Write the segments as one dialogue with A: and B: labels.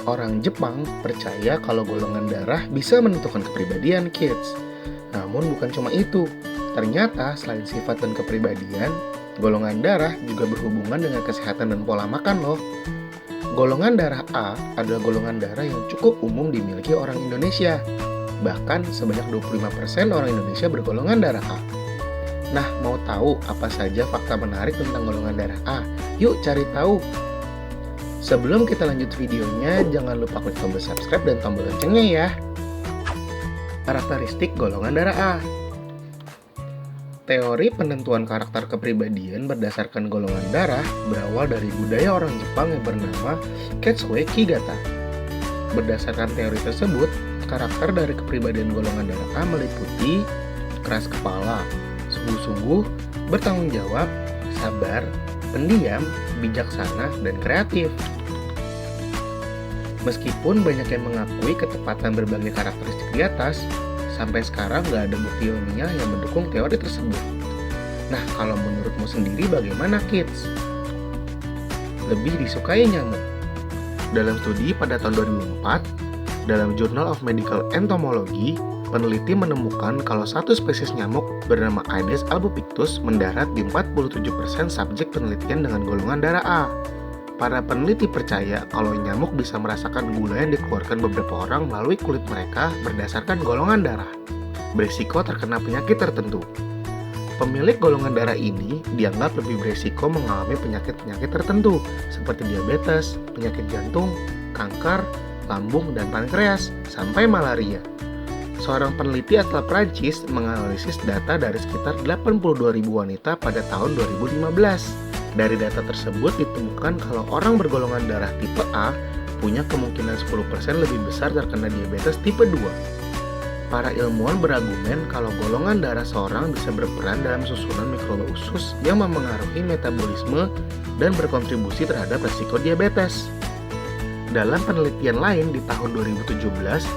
A: Orang Jepang percaya kalau golongan darah bisa menentukan kepribadian kids. Namun bukan cuma itu. Ternyata selain sifat dan kepribadian, golongan darah juga berhubungan dengan kesehatan dan pola makan loh. Golongan darah A adalah golongan darah yang cukup umum dimiliki orang Indonesia. Bahkan sebanyak 25% orang Indonesia bergolongan darah A. Nah, mau tahu apa saja fakta menarik tentang golongan darah A? Yuk cari tahu! Sebelum kita lanjut videonya, jangan lupa klik tombol subscribe dan tombol loncengnya ya. Karakteristik golongan darah A. Teori penentuan karakter kepribadian berdasarkan golongan darah berawal dari budaya orang Jepang yang bernama Ketsue Kigata. Berdasarkan teori tersebut, karakter dari kepribadian golongan darah A meliputi keras kepala, sungguh-sungguh, bertanggung jawab, sabar, pendiam, bijaksana, dan kreatif. Meskipun banyak yang mengakui ketepatan berbagai karakteristik di atas, sampai sekarang nggak ada bukti ilmiah yang mendukung teori tersebut. Nah, kalau menurutmu sendiri bagaimana, kids? Lebih disukai nyamuk? Dalam studi pada tahun 2004, dalam Journal of Medical Entomology, peneliti menemukan kalau satu spesies nyamuk bernama Aedes albopictus mendarat di 47% subjek penelitian dengan golongan darah A. Para peneliti percaya kalau nyamuk bisa merasakan gula yang dikeluarkan beberapa orang melalui kulit mereka berdasarkan golongan darah. Berisiko terkena penyakit tertentu. Pemilik golongan darah ini dianggap lebih berisiko mengalami penyakit-penyakit tertentu seperti diabetes, penyakit jantung, kanker, lambung, dan pankreas, sampai malaria. Seorang peneliti asal Prancis menganalisis data dari sekitar 82.000 wanita pada tahun 2015. Dari data tersebut ditemukan kalau orang bergolongan darah tipe A punya kemungkinan 10% lebih besar terkena diabetes tipe 2. Para ilmuwan berargumen kalau golongan darah seorang bisa berperan dalam susunan mikroba usus yang memengaruhi metabolisme dan berkontribusi terhadap resiko diabetes. Dalam penelitian lain di tahun 2017,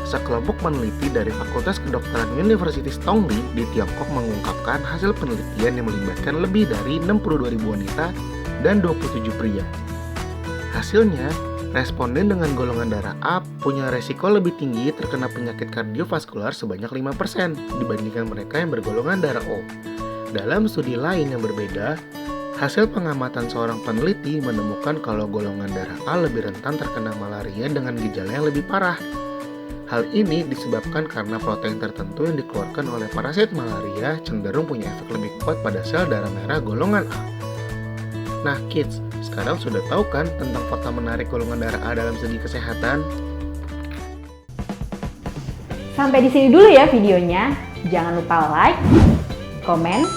A: sekelompok peneliti dari Fakultas Kedokteran Universitas Tongli di Tiongkok mengungkapkan hasil penelitian yang melibatkan lebih dari 62.000 wanita dan 27 pria. Hasilnya, responden dengan golongan darah A punya resiko lebih tinggi terkena penyakit kardiovaskular sebanyak 5% dibandingkan mereka yang bergolongan darah O. Dalam studi lain yang berbeda, hasil pengamatan seorang peneliti menemukan kalau golongan darah A lebih rentan terkena malaria dengan gejala yang lebih parah. Hal ini disebabkan karena protein tertentu yang dikeluarkan oleh parasit malaria cenderung punya efek lebih kuat pada sel darah merah golongan A. Nah kids, sekarang sudah tahu kan tentang fakta menarik golongan darah A dalam segi kesehatan?
B: Sampai di sini dulu ya videonya. Jangan lupa like, komen,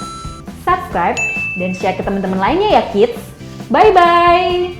B: subscribe, dan share ke teman-teman lainnya ya kids. Bye-bye!